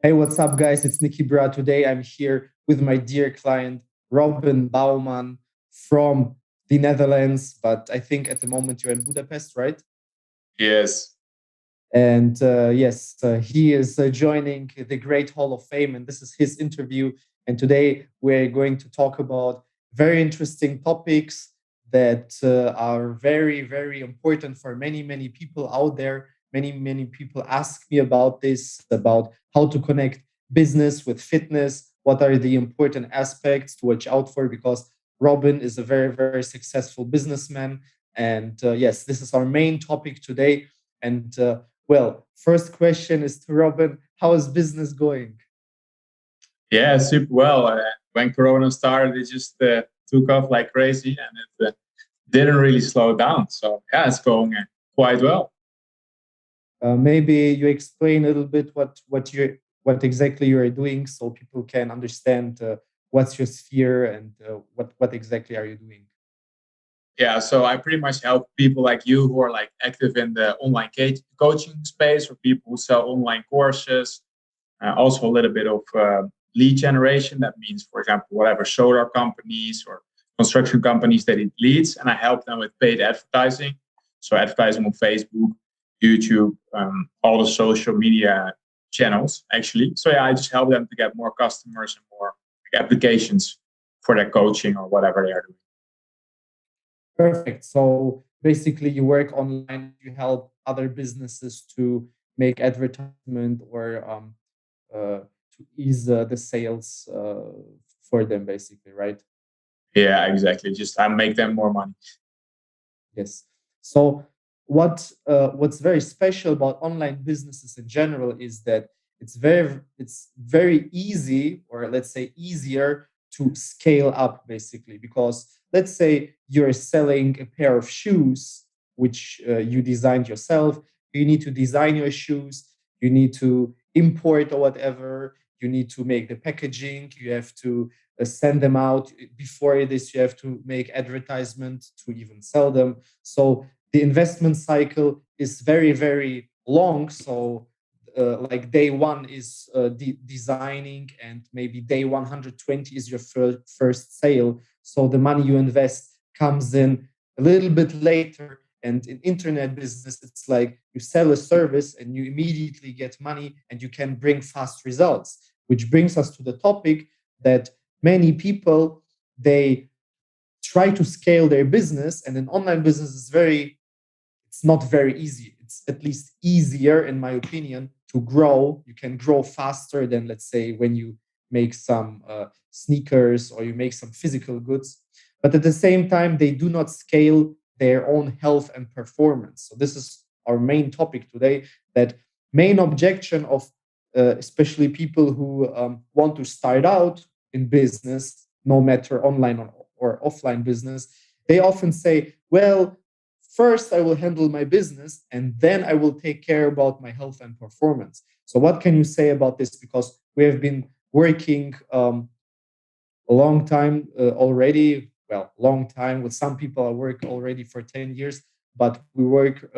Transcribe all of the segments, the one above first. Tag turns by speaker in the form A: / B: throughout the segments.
A: Hey, what's up, guys? It's NIKIBRAH. Today I'm here with my dear client, Robin Bouwman from the Netherlands. But I think at the moment you're in Budapest, right?
B: Yes.
A: And yes, he is joining the Great Hall of Fame, and this is his interview. And today we're going to talk about very interesting topics that are very, very important for many, many people out there. Many, many people ask me about this, about how to connect business with fitness. What are the important aspects to watch out for? Because Robin is a very, very successful businessman. And yes, this is our main topic today. And well, first question is to Robin. How is business going?
B: Yeah, super well. When Corona started, it just took off like crazy, and it didn't really slow down. So yeah, it's going quite well.
A: Maybe you explain a little bit what exactly you are doing, so people can understand what's your sphere and what exactly are you doing.
B: Yeah, so I pretty much help people like you who are like active in the online coaching space, or people who sell online courses. Also, a little bit of lead generation. That means, for example, whatever solar companies or construction companies that need leads, and I help them with paid advertising. So advertising on Facebook, YouTube, all the social media channels, actually. So yeah, I just help them to get more customers and more applications for their coaching or whatever they are doing.
A: Perfect. So basically, you work online. You help other businesses to make advertisement or to ease the sales for them, basically, right?
B: Yeah, exactly. Just I make them more money.
A: Yes. So what's very special about online businesses in general is that it's very easy, or let's say easier, to scale up, basically, because let's say you're selling a pair of shoes which you designed yourself. You need to design your shoes, you need to import or whatever, you need to make the packaging, you have to send them out. Before this, you have to make advertisement to even sell them. So the investment cycle is very, very long. So like day one is designing, and maybe day 120 is your first sale. So the money you invest comes in a little bit later. And in internet business, it's like you sell a service and you immediately get money and you can bring fast results, which brings us to the topic that many people, they try to scale their business, and an online business is very, it's not very easy. It's at least easier, in my opinion, to grow. You can grow faster than, let's say, when you make some sneakers or you make some physical goods. But at the same time, they do not scale their own health and performance. So this is our main topic today. That main objection of especially people who want to start out in business, no matter online or offline business, they often say, well, first I will handle my business and then I will take care about my health and performance. So what can you say about this? Because we have been working a long time already. Well, long time. With some people, I work already for 10 years, but we work,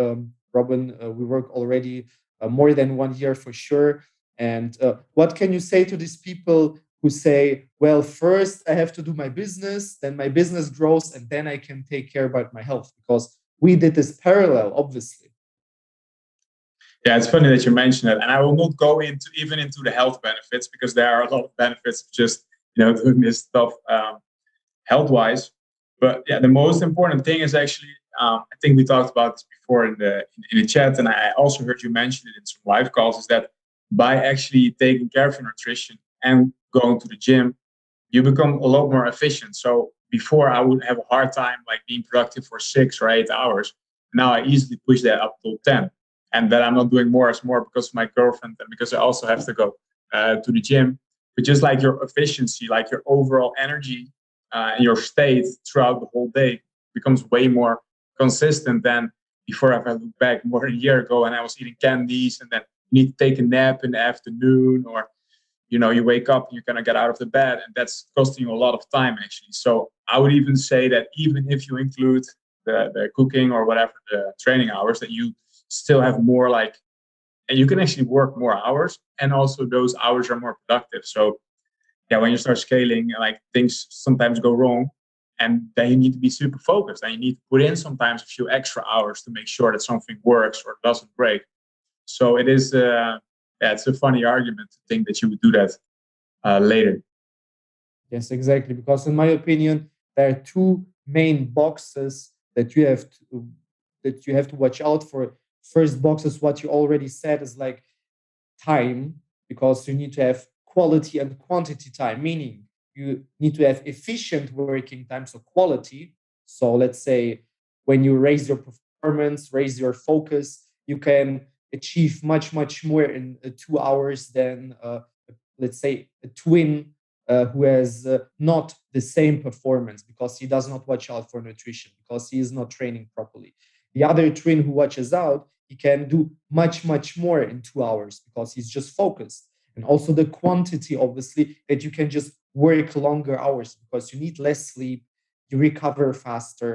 A: Robin, we work already more than 1 year for sure. And what can you say to these people who say, well, first I have to do my business, then my business grows, and then I can take care about my health? Because we did this parallel, obviously.
B: Yeah, it's funny that you mentioned it, and I will not go into even into the health benefits because there are a lot of benefits of just doing this stuff health wise. But yeah, the most important thing is actually I think we talked about this before in the chat, and I also heard you mention it in some live calls. Is that by actually taking care of your nutrition and going to the gym, you become a lot more efficient. So before I would have a hard time like being productive for 6 or 8 hours. Now I easily push that up to 10, and then I'm not doing more as more because of my girlfriend and because I also have to go to the gym. But just like your efficiency, like your overall energy and your state throughout the whole day becomes way more consistent than before. If I look back more than a year ago and I was eating candies and then need to take a nap in the afternoon, or you wake up and you're going to get out of the bed, and that's costing you a lot of time actually. So I would even say that even if you include the cooking or whatever the training hours, that you still have more like and you can actually work more hours, and also those hours are more productive. So yeah, when you start scaling, like things sometimes go wrong, and then you need to be super focused, and you need to put in sometimes a few extra hours to make sure that something works or doesn't break. So it is, yeah, it's a funny argument to think that you would do that later.
A: Yes, exactly. Because in my opinion, there are two main boxes that you have to watch out for. First box is what you already said is like time, because you need to have quality and quantity time, meaning you need to have efficient working time, so quality. So let's say when you raise your performance, raise your focus, you can achieve much more in 2 hours than let's say a twin who has not the same performance because he does not watch out for nutrition, because he is not training properly. The other twin who watches out, he can do much more in 2 hours because he's just focused. And also the quantity, obviously, that you can just work longer hours because you need less sleep, you recover faster.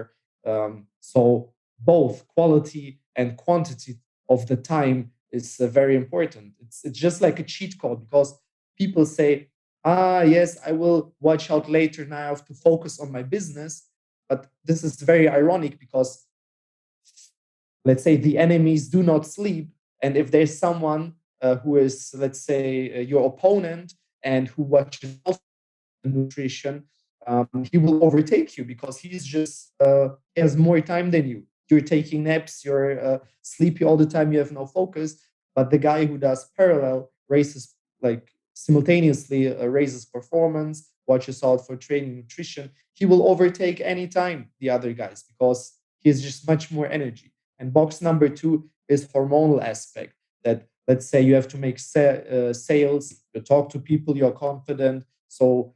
A: So both quality and quantity of the time is very important. It's just like a cheat code, because people say, ah, yes, I will watch out later, now I have to focus on my business. But this is very ironic because, let's say, the enemies do not sleep. And if there's someone who is, let's say, your opponent and who watches out for nutrition, he will overtake you because he's just he has more time than you. You're taking naps, you're sleepy all the time, you have no focus. But the guy who does parallel races, like simultaneously raises performance, watches out for training, nutrition, he will overtake anytime the other guys because he has just much more energy. And box number two is hormonal aspect. That, let's say, you have to make sales, you talk to people, you're confident. So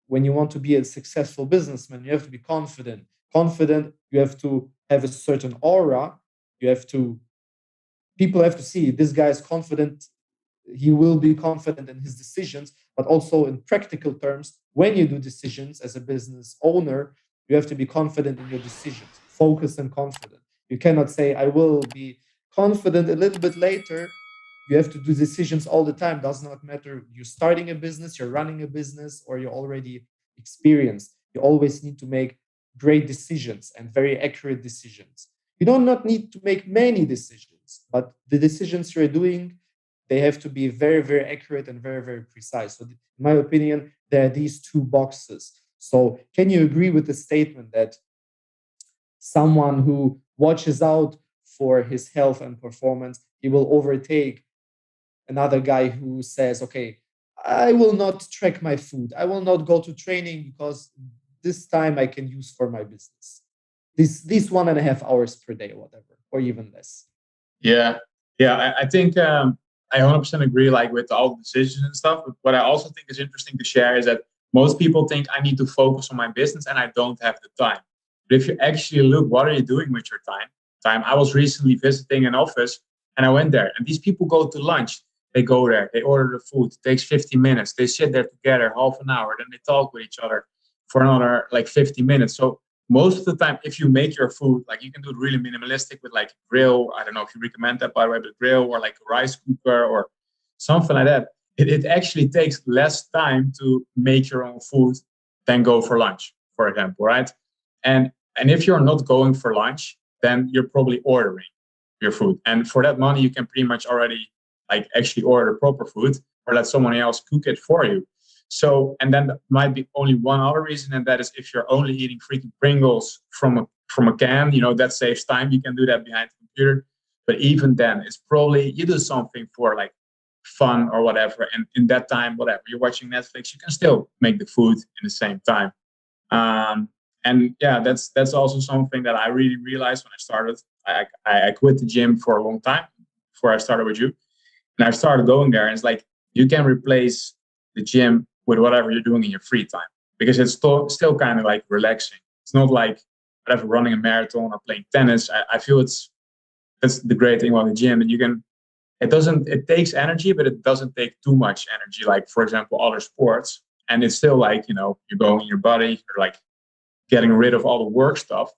A: when you want to be a successful businessman, you have to be confident. Confident, you have to have a certain aura. You have to, people have to see this guy is confident. He will be confident in his decisions, but also in practical terms, when you do decisions as a business owner, you have to be confident in your decisions, focused and confident. You cannot say, I will be confident a little bit later. You have to do decisions all the time. Does not matter. You're starting a business, you're running a business, or you're already experienced. You always need to make great decisions and very accurate decisions. You do not need to make many decisions, but the decisions you're doing, they have to be very accurate and very precise. So in my opinion, there are these two boxes. So can you agree with the statement that someone who watches out for his health and performance, he will overtake another guy who says, okay, I will not track my food, I will not go to training because this time I can use for my business, these 1.5 hours per day, whatever, or even less.
B: Yeah, yeah. I think I 100% agree, like with all the decisions and stuff. But what I also think is interesting to share is that most people think I need to focus on my business and I don't have the time. But if you actually look, what are you doing with your time? I was recently visiting an office and I went there, and these people go to lunch. They go there, they order the food. It takes 50 minutes. They sit there together half an hour, then they talk with each other for another like 50 minutes. So most of the time, if you make your food, like you can do it really minimalistic with like grill. I don't know if you recommend that, by the way, but grill or like a rice cooker or something like that. It actually takes less time to make your own food than go for lunch, for example, right? And if you're not going for lunch, then you're probably ordering your food. And for that money, you can pretty much already like actually order proper food or let someone else cook it for you. So, and then there might be only one other reason, and that is if you're only eating freaking Pringles from a can, that saves time. You can do that behind the computer. But even then, it's probably you do something for like fun or whatever. And in that time, whatever you're watching Netflix, you can still make the food in the same time. Um, and yeah, that's also something that I really realized when I started. I quit the gym for a long time before I started with you, and I started going there. And it's like you can replace the gym with whatever you're doing in your free time because it's still kind of like relaxing. It's not like whatever running a marathon or playing tennis. I feel that's the great thing about the gym, and it takes energy, but it doesn't take too much energy. Like for example, other sports, and it's still like you're going in your body, you're like getting rid of all the work stuff.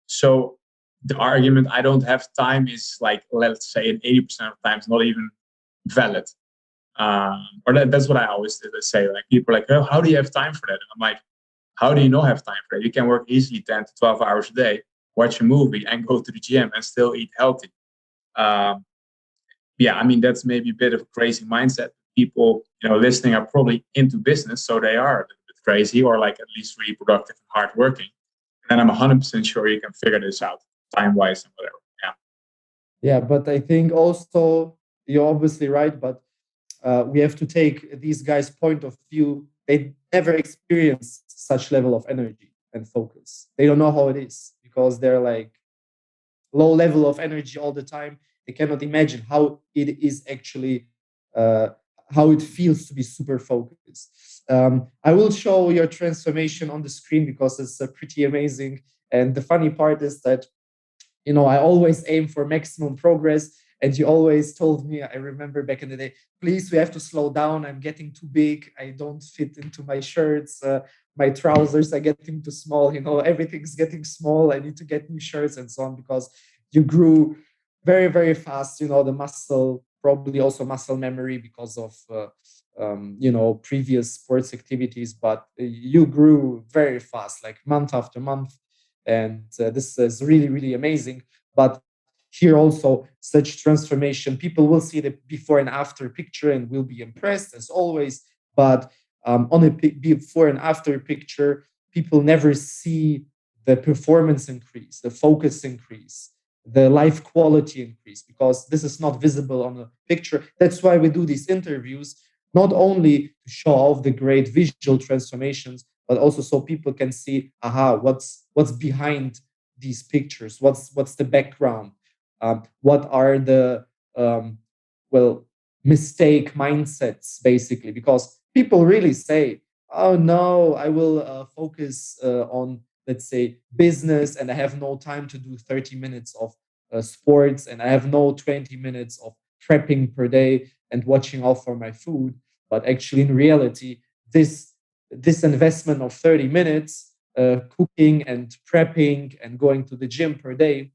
B: So the argument "I don't have time" is like, let's say, in 80% of times not even valid. Or that's what I always say. Like, people are like, "Oh, how do you have time for that?" And I'm like, how do you not have time for that? You can work easily 10 to 12 hours a day, watch a movie, and go to the gym and still eat healthy. Um, yeah, I mean, that's maybe a bit of a crazy mindset. People, listening are probably into business, so they are a little bit crazy, or like at least really productive and hardworking. And I'm 100% sure you can figure this out time wise and whatever. Yeah.
A: Yeah, but I think also you're obviously right, but we have to take these guys' point of view. They never experienced such level of energy and focus. They don't know how it is because they're like low level of energy all the time. They cannot imagine how it is actually, uh, how it feels to be super focused. I will show your transformation on the screen because it's pretty amazing. And the funny part is that I always aim for maximum progress. And you always told me, I remember back in the day, please, we have to slow down. I'm getting too big. I don't fit into my shirts. My trousers are getting too small. Everything's getting small. I need to get new shirts and so on because you grew very, very fast. The muscle, probably also muscle memory because of, previous sports activities, but you grew very fast, like month after month. And this is really, really amazing. But here also, such transformation, people will see the before and after picture and will be impressed as always. But on a before and after picture, people never see the performance increase, the focus increase, the life quality increase, because this is not visible on a picture. That's why we do these interviews, not only to show off the great visual transformations, but also so people can see, what's behind these pictures, what's the background, what are the well mistake mindsets, basically, because people really say, oh no, I will focus on, let's say, business, and I have no time to do 30 minutes of sports, and I have no 20 minutes of prepping per day and watching out for my food. But actually, in reality, this investment of 30 minutes cooking and prepping and going to the gym per day,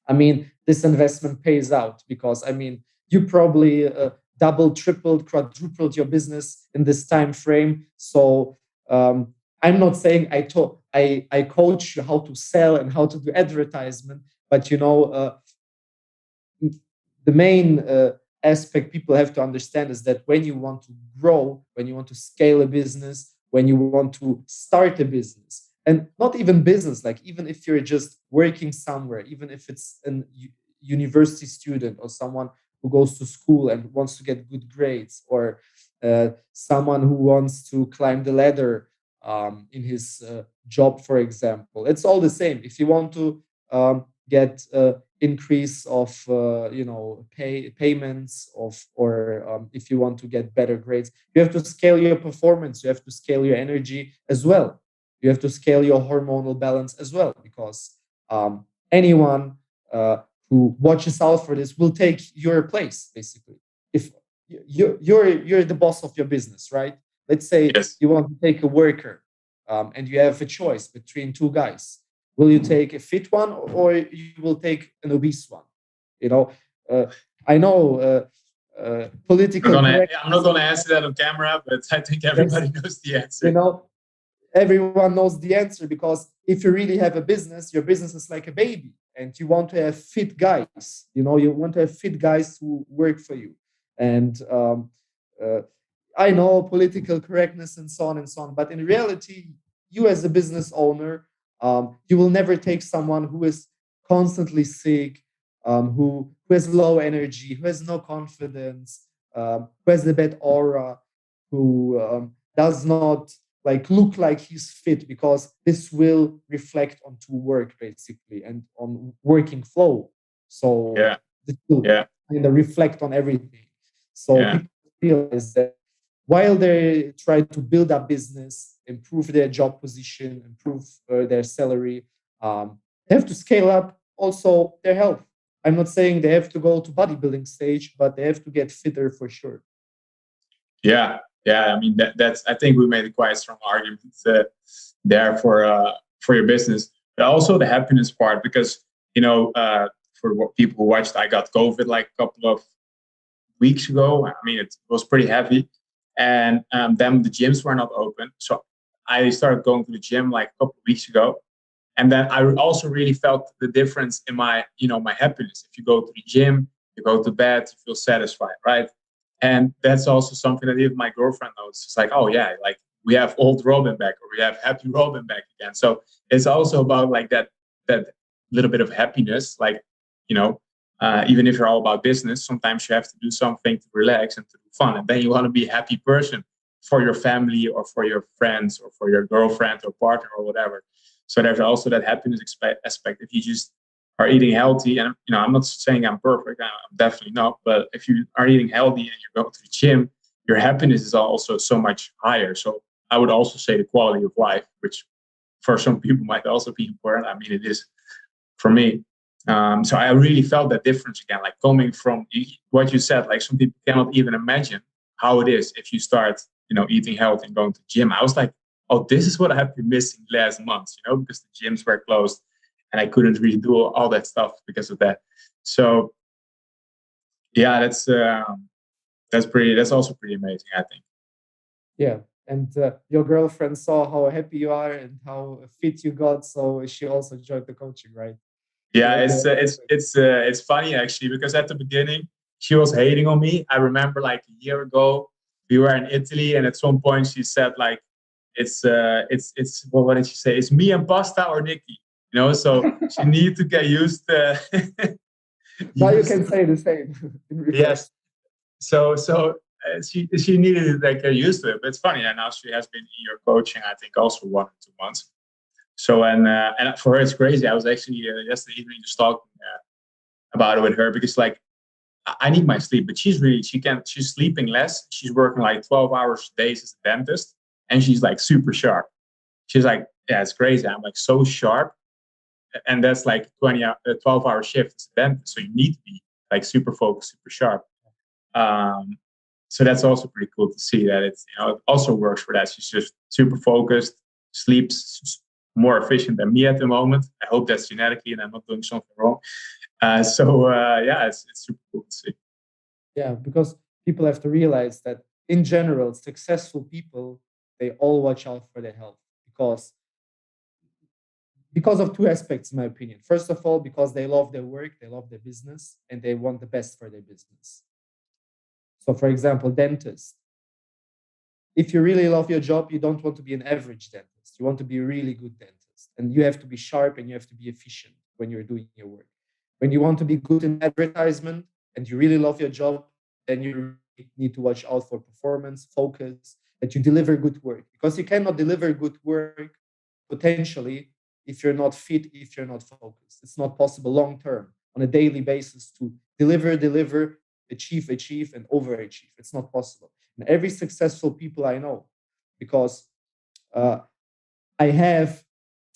A: I mean, this investment pays out because, I mean, you probably doubled, tripled, quadrupled your business in this time frame. So I'm not saying I coach you how to sell and how to do advertisement, but the main aspect people have to understand is that when you want to grow, when you want to scale a business, when you want to start a business, and not even business, like even if you're just working somewhere, even if it's a university student or someone who goes to school and wants to get good grades, or someone who wants to climb the ladder in his job, for example, it's all the same. If you want to get increase of payments of, or if you want to get better grades, you have to scale your performance, you have to scale your energy as well, you have to scale your hormonal balance as well, because anyone who watches out for this will take your place, basically. If you're the boss of your business, right? Let's say
B: Yes.
A: you want to take a worker, and you have a choice between two guys. Will you take a fit one, or you will take an obese one? You know, uh, I know political
B: I'm not
A: correctness.
B: gonna answer that on camera, but I think
A: Yes,
B: everybody knows the
A: you
B: answer.
A: know, everyone knows the answer, because if you really have a business, your business is like a baby, and you want to have fit guys. You want to have fit guys who work for you, and uh, I know political correctness and so on and so on, but in reality, you as a business owner, you will never take someone who is constantly sick, who has low energy, who has no confidence, who has a bad aura, who does not like look like he's fit, because this will reflect onto work, basically, and on working flow. So
B: Yeah,
A: this will
B: yeah,
A: kind of reflect on everything. So
B: yeah,
A: people realize that while they try to build a business, improve their job position, improve their salary, they have to scale up also their health. I'm not saying they have to go to bodybuilding stage, but they have to get fitter for sure.
B: yeah, yeah. I mean, that's. I think we made a quite strong argument there for your business, but also the happiness part, because for what people who watched, I got COVID like a couple of weeks ago. I mean, it was pretty heavy. And then the gyms were not open. So I started going to the gym like a couple of weeks ago. And then I also really felt the difference in my happiness. If you go to the gym, you go to bed, you feel satisfied, right? And that's also something that even my girlfriend knows. It's like, oh yeah, like we have old Robin back, or we have happy Robin back again. So it's also about like that little bit of happiness. Like, you know, even if you're all about business, sometimes you have to do something to relax and to do fun. And then you want to be a happy person for your family or for your friends or for your girlfriend or partner or whatever. So there's also that happiness aspect. If you just are eating healthy, and I'm not saying I'm perfect, I'm definitely not. But if you are eating healthy and you're going to the gym, your happiness is also so much higher. So I would also say the quality of life, which for some people might also be important. I mean, it is for me. So I really felt that difference again, like coming from what you said. Like some people cannot even imagine how it is if you start, eating healthy and going to the gym. I was like, oh, this is what I have been missing last month, because the gyms were closed and I couldn't really do all that stuff because of that. So yeah, that's also pretty amazing, I think.
A: Yeah. And your girlfriend saw how happy you are and how fit you got, so she also joined the coaching, right?
B: Yeah,
A: Yeah,
B: it's funny actually, because at the beginning she was hating on me. I remember like a year ago we were in Italy, and at some point she said like, it's well, what did she say? It's me and pasta or Nikki, So she needed to get used to
A: now you
B: used
A: can say the same in reverse.
B: yes. So she needed to like get used to it. But it's funny, and now she has been in your coaching, I think, also 1 or 2 months. So and for her it's crazy. I was actually yesterday evening just talking about it with her, because like I need my sleep, but she's sleeping less. She's working like 12 hours days as a dentist, and she's like super sharp. She's like, yeah, it's crazy. I'm like so sharp, and that's like 12-hour shift as a dentist. So you need to be like super focused, super sharp. Um, so that's also pretty cool to see that it also works for that. She's just super focused, sleeps more efficient than me at the moment. I hope that's genetically and I'm not doing something wrong. Yeah, it's super cool to see.
A: Yeah, because people have to realize that in general, successful people, they all watch out for their health because of two aspects, in my opinion. First of all, because they love their work, they love their business, and they want the best for their business. So, for example, dentists. If you really love your job, you don't want to be an average dentist. You want to be a really good dentist. And you have to be sharp and you have to be efficient when you're doing your work. When you want to be good in advertisement and you really love your job, then you need to watch out for performance, focus, that you deliver good work. Because you cannot deliver good work potentially if you're not fit, if you're not focused. It's not possible long term on a daily basis to deliver, achieve, and overachieve. It's not possible. And every successful people I know, because uh, I have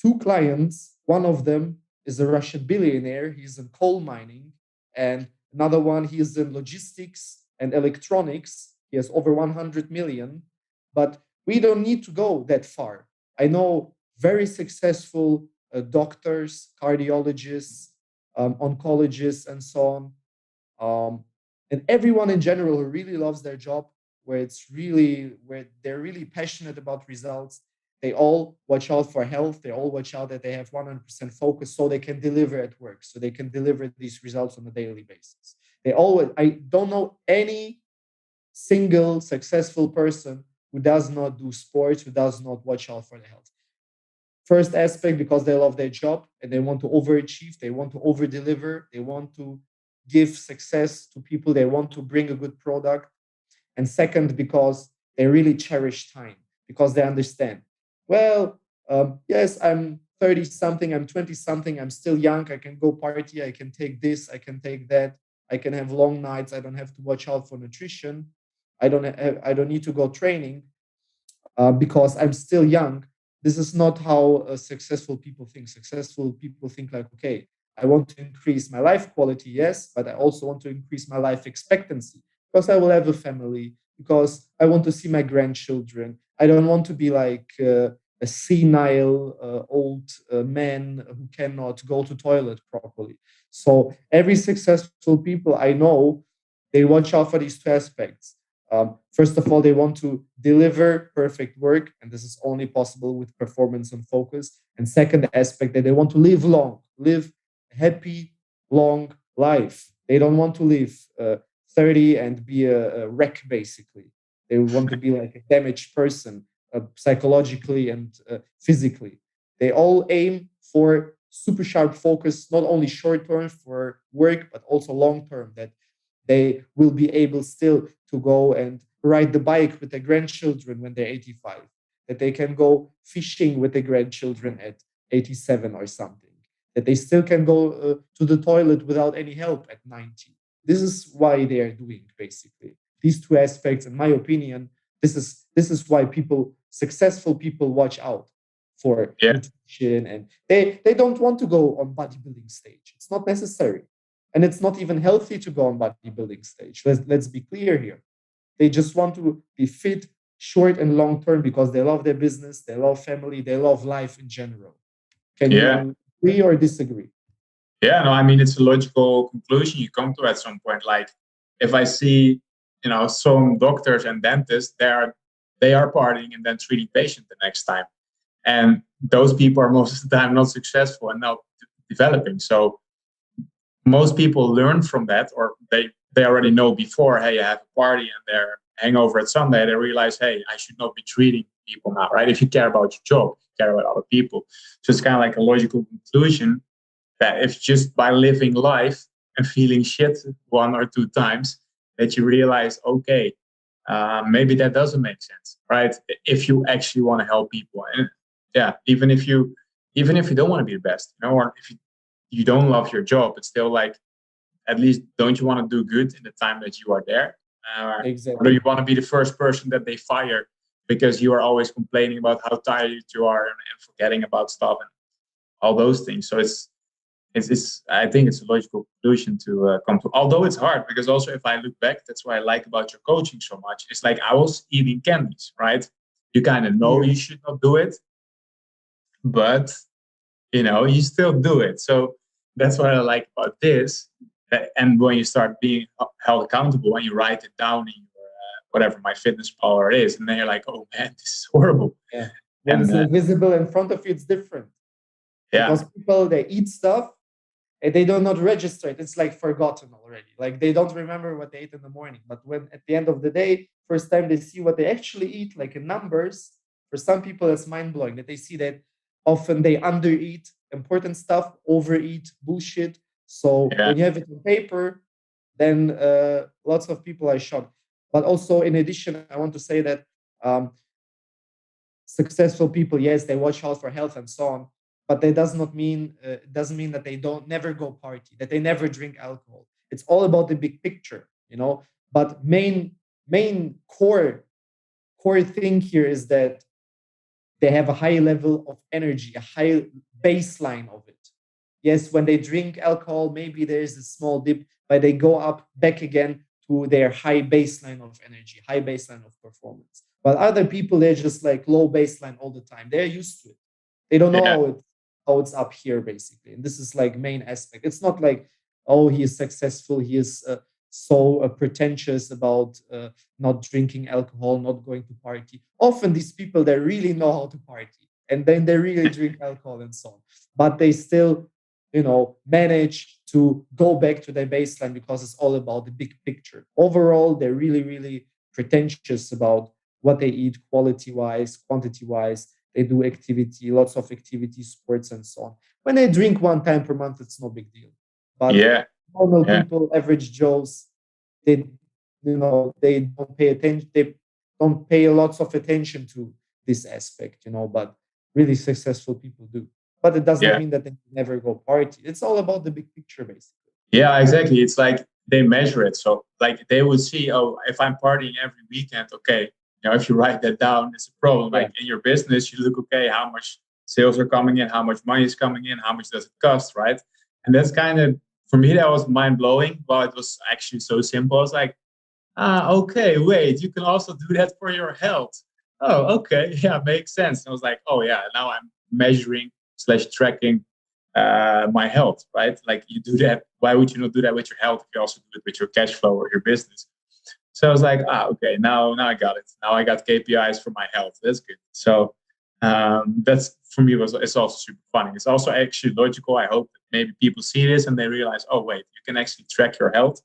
A: two clients. One of them is a Russian billionaire. He's in coal mining, and another one he is in logistics and electronics. He has over 100 million. But we don't need to go that far. I know very successful doctors, cardiologists, oncologists, and so on. And everyone in general who really loves their job, where they're really passionate about results, they all watch out for health. They all watch out that they have 100% focus so they can deliver at work, so they can deliver these results on a daily basis. I don't know any single successful person who does not do sports, who does not watch out for their health. First aspect, because they love their job and they want to overachieve, they want to over deliver, they want to give success to people, they want to bring a good product. And second, because they really cherish time, because they understand, well, yes, I'm 30 something, I'm 20 something, I'm still young, I can go party, I can take this, I can take that, I can have long nights, I don't have to watch out for nutrition, I don't need to go training because I'm still young. This is not how successful people think. Successful people think like, okay, I want to increase my life quality, yes, but I also want to increase my life expectancy because I will have a family, because I want to see my grandchildren. I don't want to be like a senile old man who cannot go to toilet properly. So every successful people I know, they watch out for these two aspects. First of all, they want to deliver perfect work, and this is only possible with performance and focus. And second aspect, that they want to live long, live happy, long life. They don't want to live 30 and be a wreck, basically. They want to be like a damaged person, psychologically and physically. They all aim for super sharp focus, not only short term for work, but also long term, that they will be able still to go and ride the bike with their grandchildren when they're 85, that they can go fishing with their grandchildren at 87 or something, that they still can go to the toilet without any help at 90. This is why they are doing, basically. These two aspects, in my opinion, this is why successful people watch out for
B: Yeah.
A: nutrition, and they don't want to go on bodybuilding stage. It's not necessary. And it's not even healthy to go on bodybuilding stage. Let's be clear here. They just want to be fit, short and long term, because they love their business, they love family, they love life in general. Can
B: Yeah.
A: you agree or disagree?
B: Yeah, no, I mean, it's a logical conclusion you come to at some point. Like, if I see, some doctors and dentists, they are partying and then treating patients the next time, and those people are most of the time not successful and not developing. So most people learn from that, or they already know before. Hey, I have a party and they're hangover at Sunday. They realize, hey, I should not be treating people now, right? If you care about your job, you care about other people. So it's kind of like a logical conclusion that if just by living life and feeling shit one or two times, that you realize, okay, maybe that doesn't make sense, right? If you actually want to help people, and yeah, even if you don't want to be the best, or if you don't love your job, it's still like, at least don't you want to do good in the time that you are there? Or do you
A: Exactly.
B: want to be the first person that they fire because you are always complaining about how tired you are and forgetting about stuff and all those things? So it's I think it's a logical conclusion to come to. Although it's hard, because also if I look back, that's what I like about your coaching so much. It's like I was eating candies, right? You kind of know you
A: Yes.
B: should not do it, but you still do it. So that's what I like about this. And when you start being held accountable and you write it down in your whatever my fitness power is, and then you're like, oh man, this is horrible.
A: Yeah. When
B: And
A: it's invisible in front of you, it's different,
B: yeah,
A: because people, they eat stuff and they do not register it. It's like forgotten already. Like they don't remember what they ate in the morning. But when at the end of the day, first time they see what they actually eat, like in numbers, for some people it's mind blowing that they see that often they undereat important stuff, overeat bullshit. So
B: yeah,
A: when you have it on paper, then lots of people are shocked. But also, in addition, I want to say that um, successful people, yes, they watch out for health and so on, but that doesn't mean that they don't never go party, that they never drink alcohol. It's all about the big picture. But main core thing here is that they have a high level of energy, a high baseline of it. Yes, when they drink alcohol, maybe there's a small dip, but they go up back again to their high baseline of energy, high baseline of performance. But other people, they're just like low baseline all the time. They're used to it. They don't know
B: yeah,
A: how it's up here, basically. And this is like main aspect. It's not like, oh, he is successful, he is so pretentious about not drinking alcohol, not going to party. Often these people, they really know how to party, and then they really drink alcohol and so on. But they still, manage to go back to their baseline, because it's all about the big picture. Overall, they're really, really pretentious about what they eat, quality wise, quantity wise. They do activity, lots of activity, sports, and so on. When they drink one time per month, it's no big deal. But
B: yeah,
A: normal
B: yeah,
A: people, average Joes, they don't pay attention. They don't pay lots of attention to this aspect. But really successful people do. But it does not
B: yeah,
A: mean that they never go party. It's all about the big picture, basically.
B: yeah. Exactly. It's like they measure it. So like they would see, oh, if I'm partying every weekend, okay. If you write that down, it's a problem.
A: Yeah.
B: Like in your business, you look, okay, how much sales are coming in, how much money is coming in, how much does it cost, right? And that's kind of, for me, that was mind blowing. Well, it was actually so simple. I was like, okay, wait, you can also do that for your health. oh, okay, yeah, makes sense. And I was like, oh yeah, now I'm measuring slash tracking my health, right? Like you do that. Why would you not do that with your health if you also do it with your cash flow or your business? So I was like, okay, now I got it. Now I got KPIs for my health. That's good. So that's for me was it's also super funny. It's also actually logical. I hope that maybe people see this and they realize, oh wait, you can actually track your health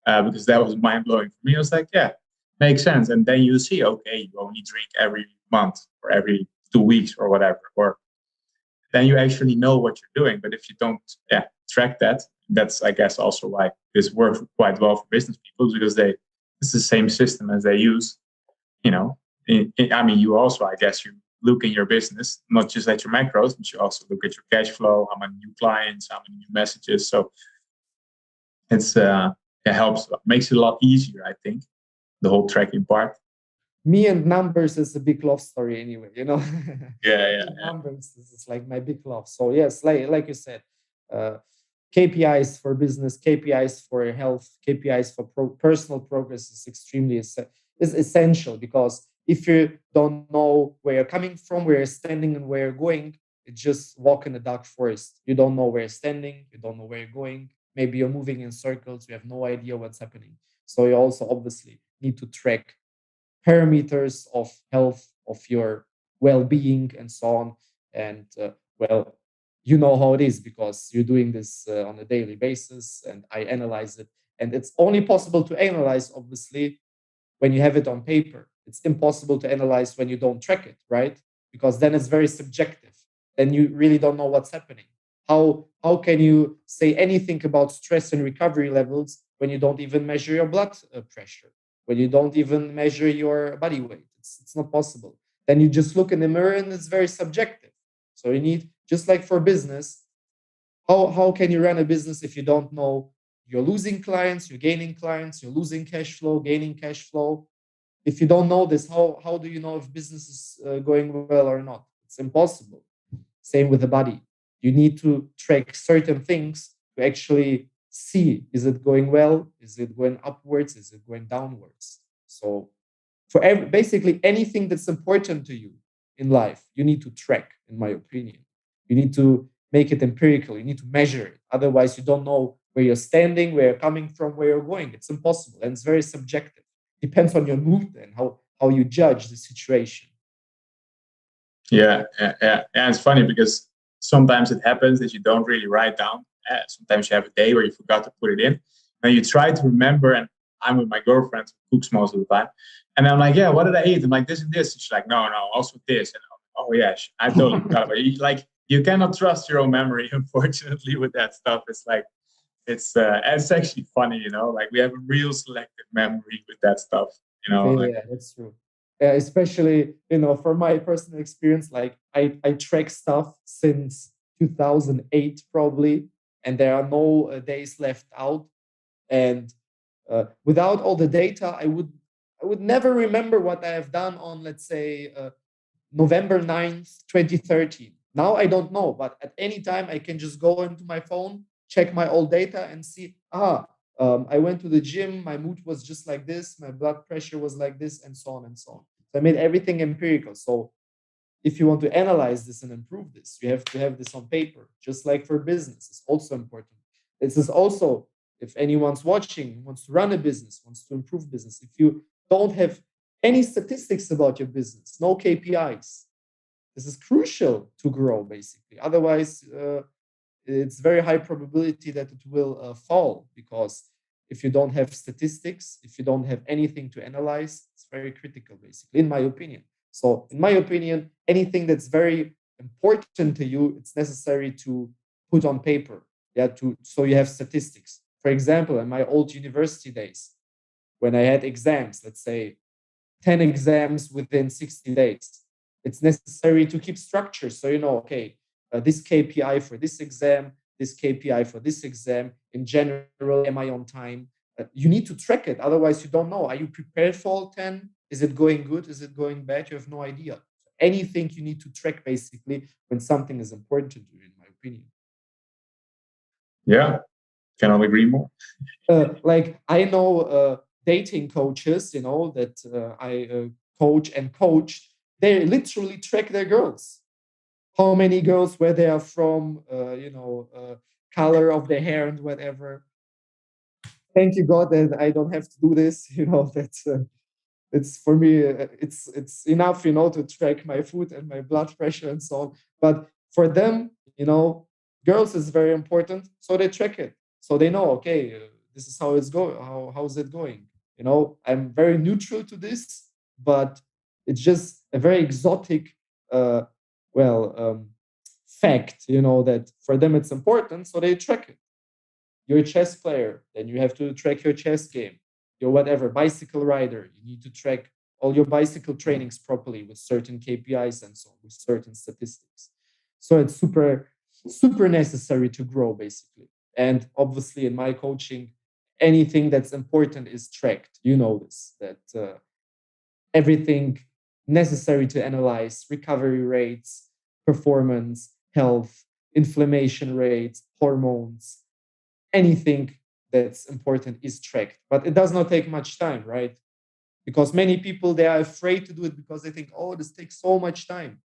B: because that was mind blowing for me. I was like, yeah, makes sense. And then you see, okay, you only drink every month or every 2 weeks or whatever, or then you actually know what you're doing. But if you don't, yeah, track that, that's I guess also why this works quite well for business people because it's the same system as they use. You know, I mean, you also, I guess, you look in your business not just at your macros, but you also look at your cash flow, how many new clients, how many new messages. So it's it helps, makes it a lot easier, I think, the whole tracking part.
A: Me and numbers is a big love story anyway, you know.
B: Yeah,
A: Me
B: yeah,
A: and
B: yeah.
A: numbers, this is like my big love. So yes, like you said, uh, KPIs for business, KPIs for health, KPIs for personal progress is extremely is essential, because if you don't know where you're coming from, where you're standing, and where you're going, it's just walk in the dark forest. You don't know where you're standing, you don't know where you're going. Maybe you're moving in circles, you have no idea what's happening. So you also obviously need to track parameters of health, of your well-being, and so on. And well, you know how it is because you're doing this on a daily basis, and I analyze it. And it's only possible to analyze, obviously, when you have it on paper. It's impossible to analyze when you don't track it, right? Because then it's very subjective. Then you really don't know what's happening. How can you say anything about stress and recovery levels when you don't even measure your blood pressure, when you don't even measure your body weight? It's not possible. Then you just look in the mirror and it's very subjective. So you need, just like for business, how can you run a business if you don't know you're losing clients, you're gaining clients, you're losing cash flow, gaining cash flow? If you don't know this, how do you know if business is going well or not? It's impossible. Same with the body. You need to track certain things to actually see, is it going well? Is it going upwards? Is it going downwards? So for basically anything that's important to you in life, you need to track, in my opinion. You need to make it empirical. You need to measure it. Otherwise, you don't know where you're standing, where you're coming from, where you're going. It's impossible. And it's very subjective. Depends on your mood and how you judge the situation.
B: Yeah, yeah, yeah. Yeah, it's funny because sometimes it happens that you don't really write down. Sometimes you have a day where you forgot to put it in, and you try to remember. And I'm with my girlfriend who cooks most of the time, and I'm like, "Yeah, what did I eat?" I'm like, "This and this." And she's like, "No, no, also this." And I'm, oh yeah, I totally forgot about it. Like you cannot trust your own memory, unfortunately, with that stuff. It's like it's actually funny, you know. Like we have a real selective memory with that stuff, you know. Like
A: Yeah, that's true. Especially, for my personal experience, like I track stuff since 2008 probably, and there are no days left out. And without all the data, I would never remember what I have done on, let's say, November 9th, 2013. Now I don't know, but at any time I can just go into my phone, check my old data, and see, I went to the gym, my mood was just like this, my blood pressure was like this, and so on and so on. So I made everything empirical. So if you want to analyze this and improve this, you have to have this on paper, just like for business. It's also important. This is also, if anyone's watching, wants to run a business, wants to improve business, if you don't have any statistics about your business, no KPIs, this is crucial to grow, basically. Otherwise, it's very high probability that it will fall, because if you don't have statistics, if you don't have anything to analyze, it's very critical, basically, in my opinion. So, in my opinion, anything that's very important to you, it's necessary to put on paper. Yeah, so you have statistics. For example, in my old university days, when I had exams, let's say 10 exams within 60 days. It's necessary to keep structure. So, okay, this KPI for this exam, this KPI for this exam, in general, am I on time? You need to track it. Otherwise, you don't know. Are you prepared for all 10? Is it going good? Is it going bad? You have no idea. Anything you need to track, basically, when something is important to you, in my opinion.
B: yeah, cannot agree more.
A: Like I know dating coaches, that I coach and coached, they literally track their girls. How many girls, where they are from, color of their hair and whatever. Thank you God that I don't have to do this. That's it's for me. It's enough, to track my food and my blood pressure and so on. But for them, girls is very important, so they track it, so they know. Okay, this is how it's going. How's it going? I'm very neutral to this, but it's just a very exotic, uh, well, fact. That for them it's important, so they track it. You're a chess player, then you have to track your chess game. You're whatever, bicycle rider, you need to track all your bicycle trainings properly with certain KPIs and so on, with certain statistics. So it's super, super necessary to grow, basically. And obviously, in my coaching, anything that's important is tracked. You know this, that everything necessary to analyze recovery rates, performance, health, inflammation rates, hormones, anything that's important is tracked. But it does not take much time, right? Because many people, they are afraid to do it because they think, oh, this takes so much time.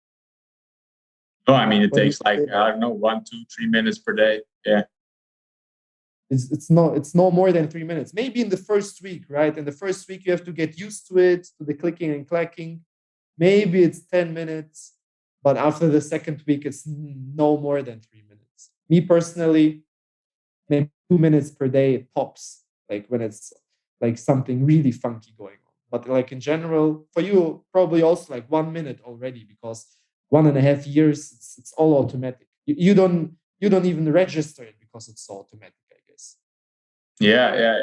B: No, I mean, it takes like, I don't know, 1, 2, 3 minutes per day. Yeah.
A: It's no more than 3 minutes. Maybe in the first week, right? In the first week, you have to get used to it, to the clicking and clacking. Maybe it's 10 minutes, but after the second week, it's no more than 3 minutes. Me personally, maybe 2 minutes per day, it pops, like when it's like something really funky going on. But like in general, for you, probably also like 1 minute already, because 1.5 years, it's all automatic. You don't even register it because it's automatic, I guess.
B: Yeah,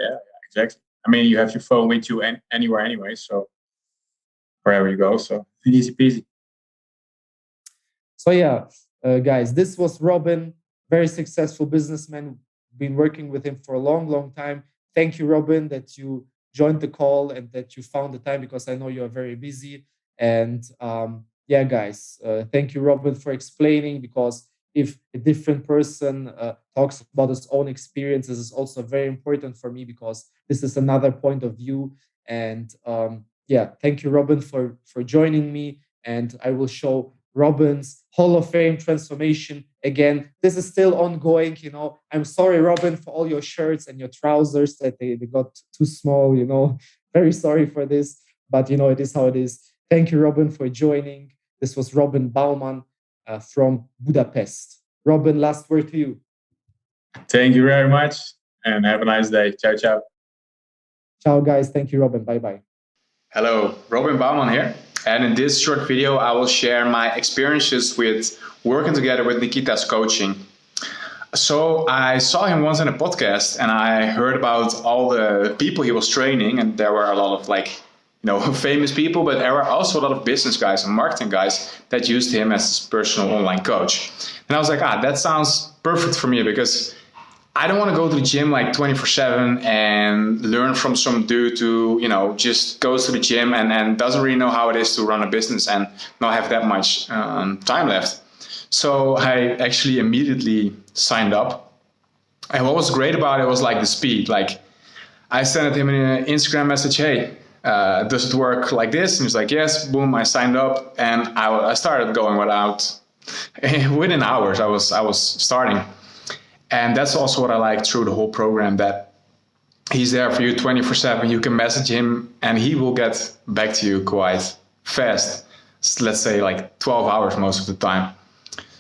B: exactly. I mean, you have your phone with you anywhere anyway, so wherever you go, so easy peasy.
A: So yeah, guys, this was Robin, very successful businessman. Been working with him for a long, long time. Thank you, Robin, that you joined the call and that you found the time, because I know you are very busy. And yeah, guys, thank you, Robin, for explaining, because if a different person talks about his own experiences, is also very important for me, because this is another point of view. And yeah, thank you, Robin, for joining me. And I will show Robin's Hall of Fame transformation again. This is still ongoing. I'm sorry, Robin, for all your shirts and your trousers that they got too small. Very sorry for this, but it is how it is. Thank you, Robin, for joining. This was Robin Bouwman from Budapest. Robin, last word to you.
B: Thank you very much, and have a nice day. Ciao, ciao.
A: Ciao, guys. Thank you, Robin. Bye-bye.
C: Hello, Robin Bouwman here. And in this short video, I will share my experiences with working together with Nikita's coaching. So I saw him once in a podcast, and I heard about all the people he was training, and there were a lot of famous people, but there were also a lot of business guys and marketing guys that used him as his personal online coach. And I was like, that sounds perfect for me, because I don't want to go to the gym like 24/7 and learn from some dude who, just goes to the gym and doesn't really know how it is to run a business and not have that much time left. So I actually immediately signed up. And what was great about it was like the speed. Like I sent him an Instagram message, hey, does it work like this? And he's like, yes, boom, I signed up, and I started going without, within hours I was starting. And that's also what I like through the whole program, that he's there for you 24/7. You can message him and he will get back to you quite fast. Let's say like 12 hours most of the time.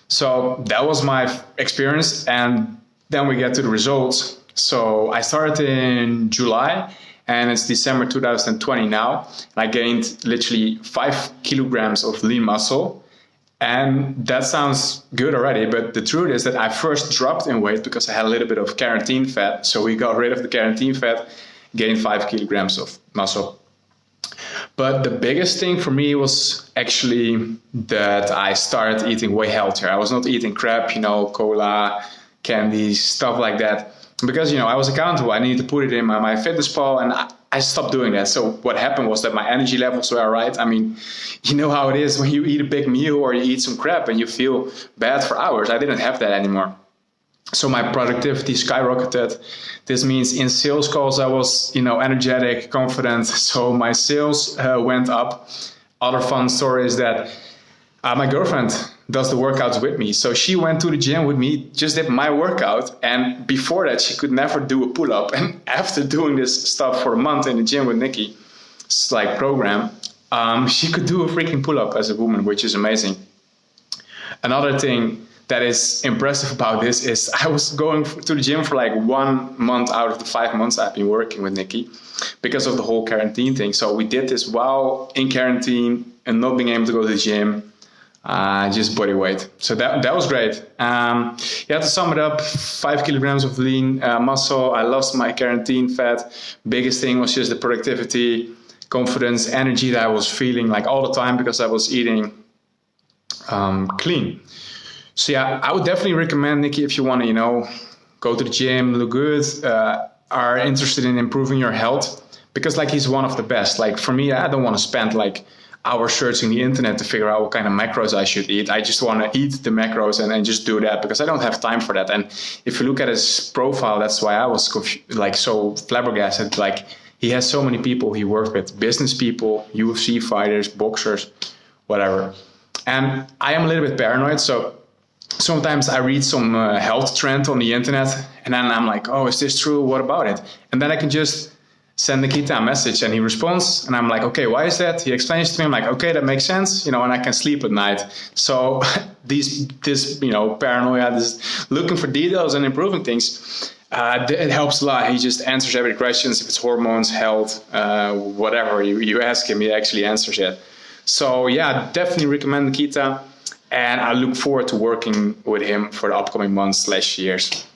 C: So that was my experience. And then we get to the results. So I started in July and it's December 2020 now. And I gained literally 5 kilograms of lean muscle. And that sounds good already, but the truth is that I first dropped in weight because I had a little bit of carotene fat. So we got rid of the carotene fat, gained 5 kilograms of muscle. But the biggest thing for me was actually that I started eating way healthier. I was not eating crap, cola, candy, stuff like that. Because, I was accountable. I needed to put it in my fitness pal, and I stopped doing that. So what happened was that my energy levels were all right. I mean, you know how it is when you eat a big meal or you eat some crap and you feel bad for hours. I didn't have that anymore. So my productivity skyrocketed. This means in sales calls, I was, energetic, confident. So my sales went up. Other fun story is that my girlfriend does the workouts with me. So she went to the gym with me, just did my workout. And before that, she could never do a pull-up. And after doing this stuff for a month in the gym with Nikki, it's like program, she could do a freaking pull-up as a woman, which is amazing. Another thing that is impressive about this is I was going to the gym for like 1 month out of the 5 months I've been working with Nikki because of the whole quarantine thing. So we did this while in quarantine and not being able to go to the gym. Just body weight. So that was great. To sum it up, 5 kilograms of lean muscle. I lost my quarantine fat. Biggest thing was just the productivity, confidence, energy that I was feeling like all the time because I was eating clean. So yeah, I would definitely recommend Nikki if you want to, go to the gym, look good, are interested in improving your health, because like he's one of the best. Like for me, I don't want to spend like hours searching the internet to figure out what kind of macros I should eat. I just want to eat the macros and just do that because I don't have time for that. And if you look at his profile, that's why I was so flabbergasted. Like he has so many people he worked with, business people, UFC fighters, boxers, whatever. And I am a little bit paranoid. So sometimes I read some health trend on the internet and then I'm like, oh, is this true? What about it? And then I can just send Nikita a message and he responds and I'm like, okay, why is that? He explains to me. I'm like, okay, that makes sense, and I can sleep at night. So this paranoia, this looking for details and improving things, it helps a lot. He just answers every question. If it's hormones, health, whatever you ask him, he actually answers it. So yeah, definitely recommend Nikita, and I look forward to working with him for the upcoming months/years.